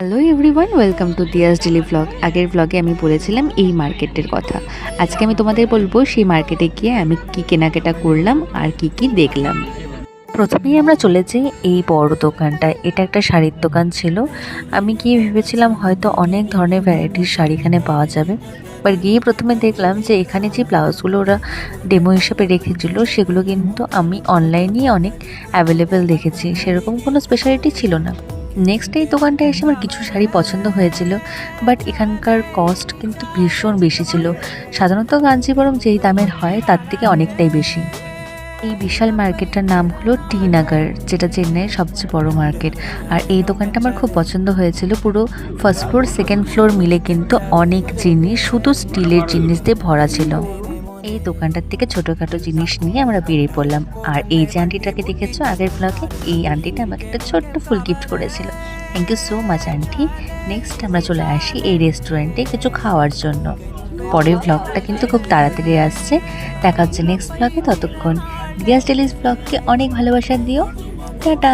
Hello everyone, welcome to Diya's daily blog. আগের ব্লগে আমি বলেছিলাম এই মার্কেটের কথা। আজকে আমি তোমাদের বলবো সেই মার্কেটে গিয়ে আমি কি কেনাকাটা করলাম আর কি কি দেখলাম। প্রথমেই আমরা চলেছি এই বড় দোকানটায়। এটা একটা শাড়ির দোকান ছিল। আমি গিয়ে ভেবেছিলাম হয়তো অনেক ধরনের ভ্যারাইটির শাড়ি এখানে পাওয়া যাবে, বাট গিয়ে প্রথমে দেখলাম যে এখানে যে ব্লাউজগুলো ওরা ডেমো হিসেবে রেখেছিল সেগুলো কিন্তু আমি অনলাইনেই অনেক অ্যাভেলেবেল দেখেছি, সেরকম কোনো স্পেশালিটি ছিল না। নেক্সট এই দোকানটায় এসে আমার কিছু শাড়ি পছন্দ হয়েছিল, বাট এখানকার কস্ট কিন্তু ভীষণ বেশি ছিল। সাধারণত কাঞ্জিবরম যেই দামের হয় তার থেকে অনেকটাই বেশি। এই বিশাল মার্কেটটার নাম হলো টি নগর, যেটা চেন্নাইয়ের সবচেয়ে বড় মার্কেট। আর এই দোকানটা আমার খুব পছন্দ হয়েছিল। পুরো ফার্স্ট ফ্লোর সেকেন্ড ফ্লোর মিলে কিন্তু অনেক জিনিস, শুধু স্টিলের জিনিস দিয়ে ভরা ছিল। এই দোকানটার থেকে ছোটোখাটো জিনিস নিয়ে আমরা বেরিয়ে পড়লাম। আর এই যে আন্টিটাকে দেখেছো আগের ব্লগে, এই আন্টিটা আমাকে একটা ছোট্ট ফুল গিফট করেছিল। Thank you so much aunty. Next আমরা চলে আসি এই রেস্টুরেন্টে কিছু খাওয়ার জন্য। পরের ব্লগটা কিন্তু খুব তাড়াতাড়ি আসছে, দেখা হচ্ছে নেক্সট ব্লগে। ততক্ষণ দিয়াস ডেলিস ব্লগকে অনেক ভালোবাসা দিও। টাটা।